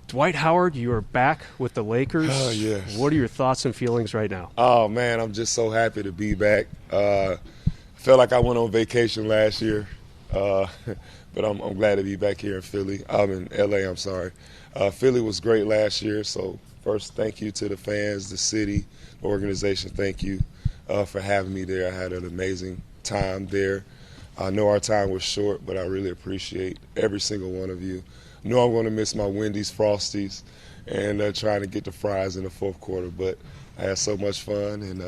Dwight Howard, you are back with the Lakers. Oh, yes. What are your thoughts and feelings right now? Oh, man, I'm just so happy to be back. I felt like I went on vacation last year, but I'm glad to be back here in Philly. I'm in L.A., I'm sorry. Philly was great last year, so first, thank you to the fans, the city, the organization. Thank you for having me there. I had an amazing time there. I know our time was short, but I really appreciate every single one of you. I know I'm going to miss my Wendy's Frosties and trying to get the fries in the fourth quarter, but I had so much fun, and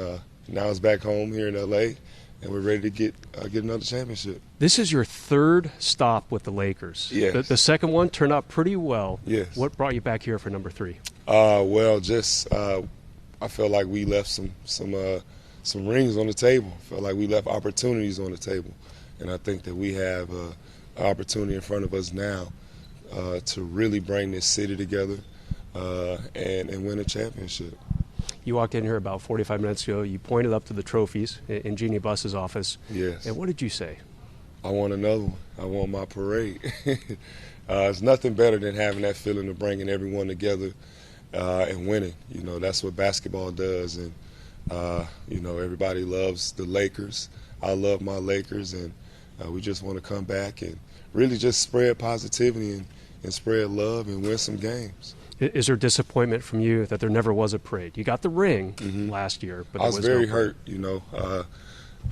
now it's back home here in L.A., and we're ready to get another championship. This is your third stop with the Lakers. Yes. The second one turned out pretty well. Yes. What brought you back here for number 3? Well, just I felt like we left some rings on the table. I felt like we left opportunities on the table. And I think that we have an opportunity in front of us now to really bring this city together and win a championship. You walked in here about 45 minutes ago. You pointed up to the trophies in Jeannie Buss's office. Yes. And what did you say? I want another one. I want my parade. It's nothing better than having that feeling of bringing everyone together and winning. You know, that's what basketball does. And, you know, everybody loves the Lakers. I love my Lakers, and we just want to come back and really just spread positivity and spread love and win some games. Is there disappointment from you that there never was a parade? You got the ring last year, but I was no very parade. hurt, you know.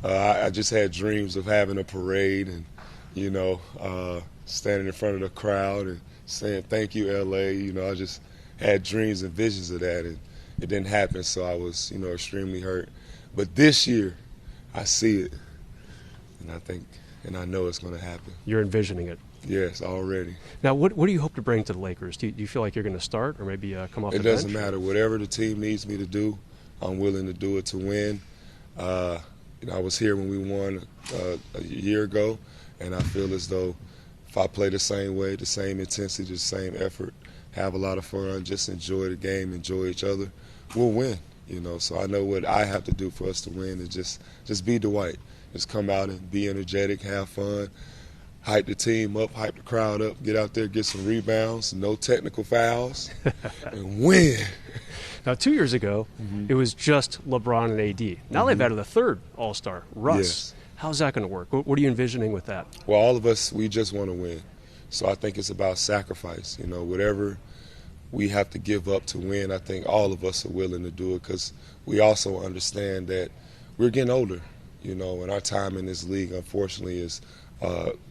I just had dreams of having a parade and, you know, standing in front of the crowd and saying, thank you, L.A. You know, I just had dreams and visions of that, and it didn't happen, so I was, you know, extremely hurt. But this year, I see it, and I know it's going to happen. You're envisioning it. Yes, already. Now, what do you hope to bring to the Lakers? Do you feel like you're going to start or maybe come off the bench? It doesn't matter. Whatever the team needs me to do, I'm willing to do it to win. You know, I was here when we won a year ago, and I feel as though if I play the same way, the same intensity, the same effort, have a lot of fun, just enjoy the game, enjoy each other, we'll win. You know, so I know what I have to do for us to win is just be Dwight. Just come out and be energetic, have fun, hype the team up, hype the crowd up, get out there, get some rebounds, no technical fouls, and win. Now, 2 years ago, it was just LeBron and AD. Now they've added a third All-Star, Russ. Yes. How's that going to work? What are you envisioning with that? Well, all of us, we just want to win. So I think it's about sacrifice. You know, whatever we have to give up to win, I think all of us are willing to do it because we also understand that we're getting older, you know, and our time in this league, unfortunately, is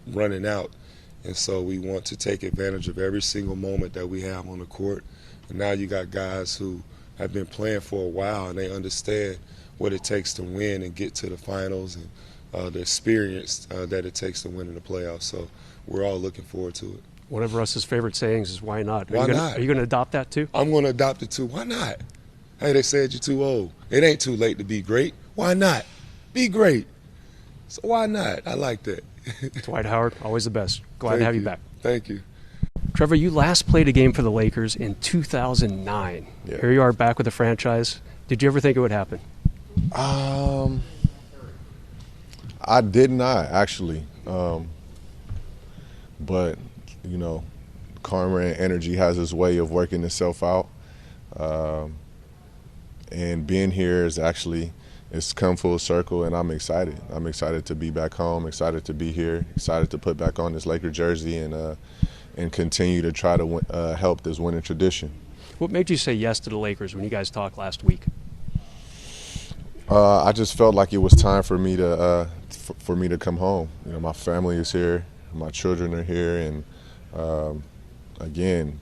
running out. And so we want to take advantage of every single moment that we have on the court. And now you got guys who have been playing for a while, and they understand what it takes to win and get to the finals and the experience that it takes to win in the playoffs. So we're all looking forward to it. One of Russ's favorite sayings is, why not? Why not? Are you going to adopt that too? I'm going to adopt it too. Why not? Hey, they said you're too old. It ain't too late to be great. Why not? Be great. So why not? I like that. Dwight Howard, always the best. Glad to have you back. Thank you. Trevor, you last played a game for the Lakers in 2009. Yeah. Here you are back with the franchise. Did you ever think it would happen? I did not, actually. But, you know, karma and energy has its way of working itself out. And being here is actually, it's come full circle, and I'm excited. I'm excited to be back home, excited to be here, excited to put back on this Laker jersey and continue to try to help this winning tradition. What made you say yes to the Lakers when you guys talked last week? I just felt like it was time for me to come home. You know, my family is here, my children are here, and again,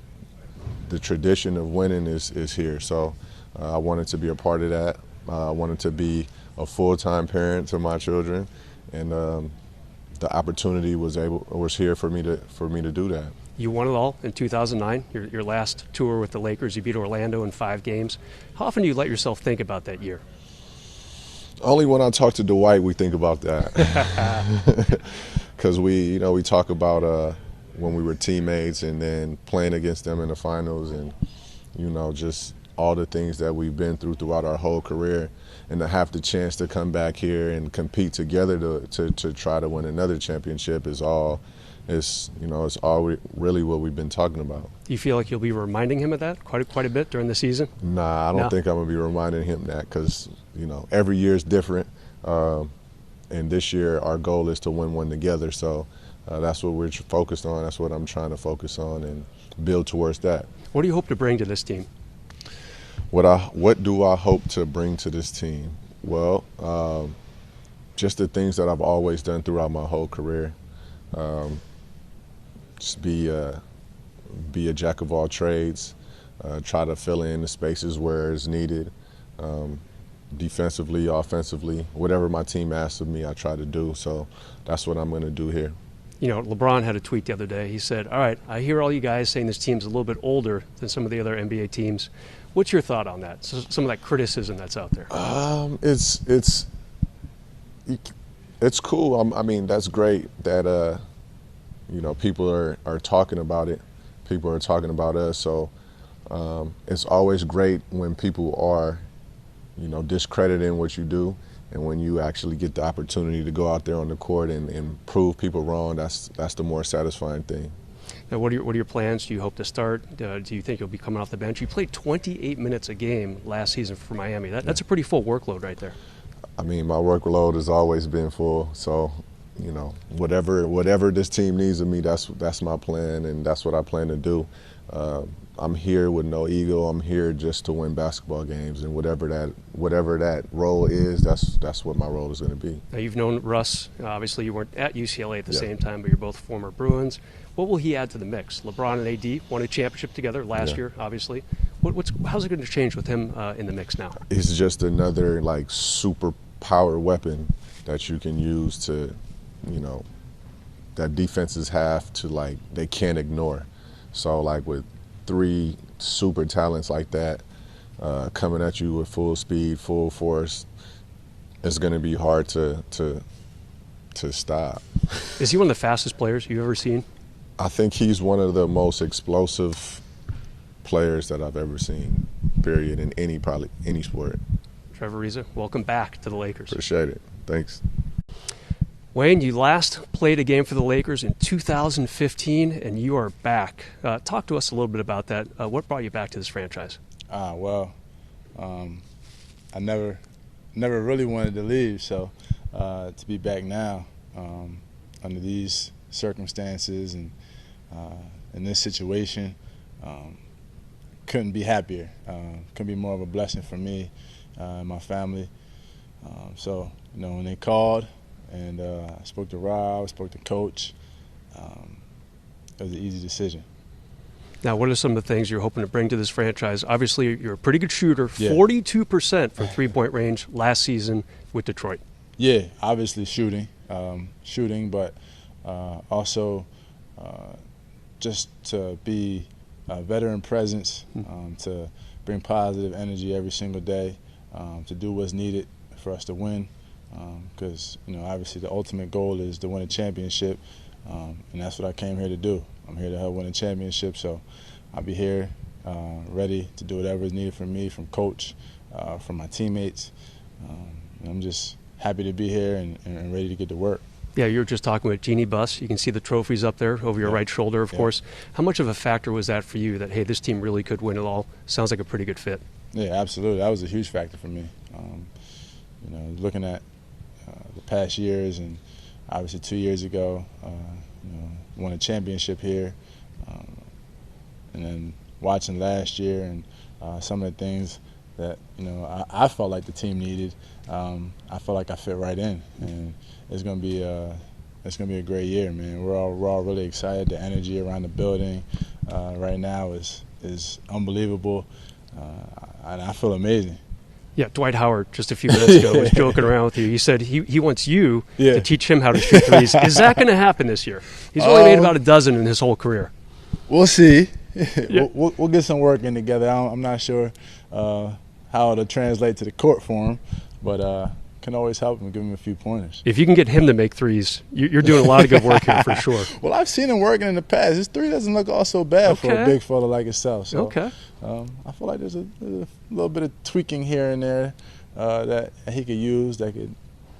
the tradition of winning is here. So I wanted to be a part of that. I wanted to be a full-time parent to my children, and the opportunity was here for me to do that. You won it all in 2009, your last tour with the Lakers. You beat Orlando in 5 games. How often do you let yourself think about that year? Only when I talk to Dwight, we think about that. Because we talk about when we were teammates and then playing against them in the finals, and just all the things that we've been throughout our whole career, and to have the chance to come back here and compete together to try to win another championship is all it's it's all really what we've been talking about. Do you feel like you'll be reminding him of that quite a bit during the season? Nah, I don't think I'm gonna be reminding him that because every year is different, and this year our goal is to win one together. So that's what we're focused on. That's what I'm trying to focus on and build towards that. What do you hope to bring to this team? What do I hope to bring to this team? Well, just the things that I've always done throughout my whole career. Just be a jack of all trades, try to fill in the spaces where it's needed, defensively, offensively, whatever my team asks of me, I try to do. So that's what I'm going to do here. LeBron had a tweet the other day. He said, all right, I hear all you guys saying this team's a little bit older than some of the other NBA teams. What's your thought on that? So, some of that criticism that's out there. It's cool. I mean, that's great that people are talking about it. People are talking about us. So it's always great when people are, discrediting what you do, and when you actually get the opportunity to go out there on the court and prove people wrong. That's the more satisfying thing. Now, what are your plans? Do you hope to start? Do you think you'll be coming off the bench? You played 28 minutes a game last season for Miami. That's a pretty full workload right there. I mean, my workload has always been full. So, whatever this team needs of me, that's my plan, and that's what I plan to do. I'm here with no ego. I'm here just to win basketball games, and whatever that role is, that's what my role is going to be. Now, you've known Russ. Obviously, you weren't at UCLA at the same time, but you're both former Bruins. What will he add to the mix? LeBron and AD won a championship together last year, obviously. How's it going to change with him in the mix now? It's just another super power weapon that you can use to, that defenses have to they can't ignore. So with three super talents like that coming at you with full speed, full force, it's going to be hard to stop. Is he one of the fastest players you've ever seen? I think he's one of the most explosive players that I've ever seen, period, in any sport. Trevor Ariza, welcome back to the Lakers. Appreciate it. Thanks. Wayne, you last played a game for the Lakers in 2015, and you are back. Talk to us a little bit about that. What brought you back to this franchise? I never really wanted to leave, so to be back now under these circumstances and in this situation, couldn't be happier. Couldn't be more of a blessing for me and my family. So, when they called and I spoke to Rob, I spoke to Coach, it was an easy decision. Now, what are some of the things you're hoping to bring to this franchise? Obviously, you're a pretty good shooter, 42% from three-point range last season with Detroit. Yeah, obviously shooting, but also just to be a veteran presence, to bring positive energy every single day, to do what's needed for us to win. Because, obviously the ultimate goal is to win a championship, and that's what I came here to do. I'm here to help win a championship, so I'll be here ready to do whatever is needed from me, from Coach, from my teammates. I'm just happy to be here and ready to get to work. Yeah, you were just talking with Jeannie Buss. You can see the trophies up there over your right shoulder, of course. How much of a factor was that for you that, hey, this team really could win it all? Sounds like a pretty good fit. Yeah, absolutely. That was a huge factor for me. Looking at the past years, and obviously 2 years ago, won a championship here, and then watching last year and some of the things that I felt like the team needed, I felt like I fit right in, and it's gonna be a great year, man. We're all really excited. The energy around the building right now is unbelievable, and I feel amazing. Yeah, Dwight Howard just a few minutes ago was joking around with you. He said he wants you to teach him how to shoot threes. Is that going to happen this year? He's only made about a dozen in his whole career. We'll see. We'll get some work in together. I'm not sure how it'll translate to the court for him, but can always help him, give him a few pointers. If you can get him to make threes, you're doing a lot of good work here for sure. Well, I've seen him working in the past. His three doesn't look all so bad for a big fella like himself. So, I feel like there's a little bit of tweaking here and there that he could use that could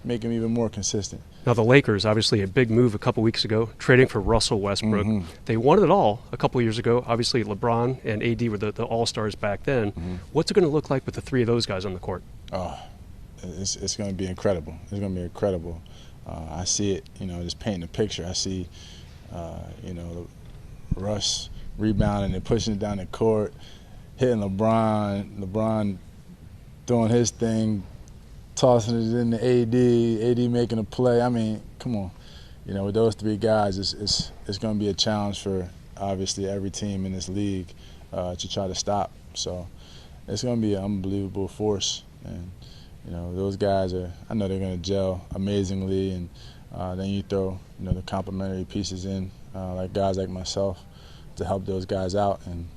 make him even more consistent. Now, the Lakers, obviously a big move a couple weeks ago, trading for Russell Westbrook. They won it all a couple years ago. Obviously, LeBron and AD were the all-stars back then. What's it going to look like with the three of those guys on the court? Oh, it's going to be incredible. It's going to be incredible. I see it, just painting a picture. I see, Russ rebounding and pushing it down the court, hitting LeBron doing his thing, tossing it in the AD making a play. I mean, come on. With those three guys, it's going to be a challenge for, obviously, every team in this league to try to stop. So it's going to be an unbelievable force. And, those guys I know they're going to gel amazingly. And then you throw, the complementary pieces in, like guys like myself, to help those guys out. And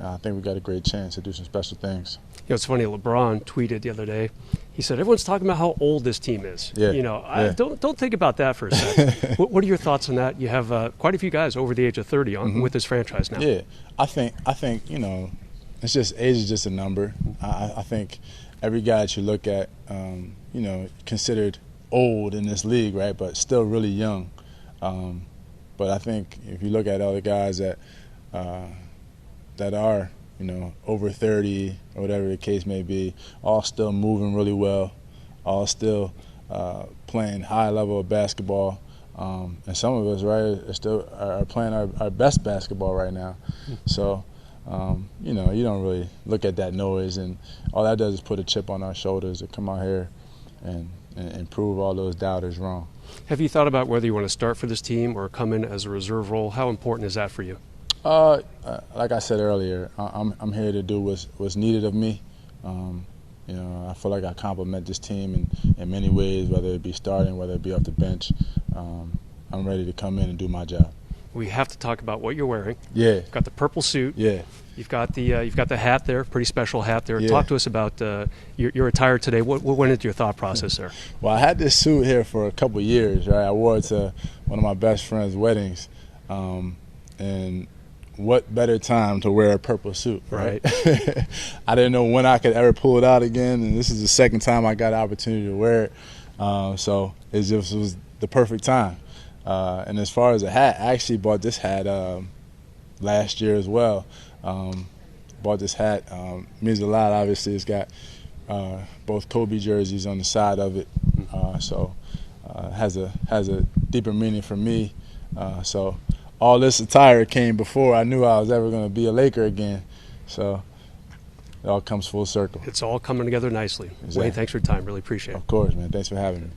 I think we got a great chance to do some special things. It's funny, LeBron tweeted the other day. He said, everyone's talking about how old this team is. Yeah. Don't think about that for a second. What are your thoughts on that? You have quite a few guys over the age of 30 with this franchise now. Yeah, I think it's just age is just a number. I think every guy that you look at, considered old in this league, right, but still really young. But I think if you look at all the guys that are, over 30 or whatever the case may be, all still moving really well, all still playing high level of basketball. And some of us, right, are playing our best basketball right now. So, you don't really look at that noise, and all that does is put a chip on our shoulders to come out here and prove all those doubters wrong. Have you thought about whether you want to start for this team or come in as a reserve role? How important is that for you? Like I said earlier, I'm here to do what's needed of me. I feel like I complement this team in many ways, whether it be starting, whether it be off the bench. I'm ready to come in and do my job. We have to talk about what you're wearing. Yeah. You've got the purple suit. Yeah. You've got the hat there, pretty special hat there. Yeah. Talk to us about your attire today. What went into your thought process there? Well, I had this suit here for a couple years, right? I wore it to one of my best friend's weddings, and what better time to wear a purple suit, right? I didn't know when I could ever pull it out again, and this is the second time I got an opportunity to wear it, so it just was the perfect time. And as far as a hat, I actually bought this hat last year as well. Bought this hat, means a lot. Obviously, it's got both Kobe jerseys on the side of it, so has a deeper meaning for me. So all this attire came before I knew I was ever going to be a Laker again. So it all comes full circle. It's all coming together nicely. Exactly. Wayne, thanks for your time. Really appreciate it. Of course, man. Thanks for having me.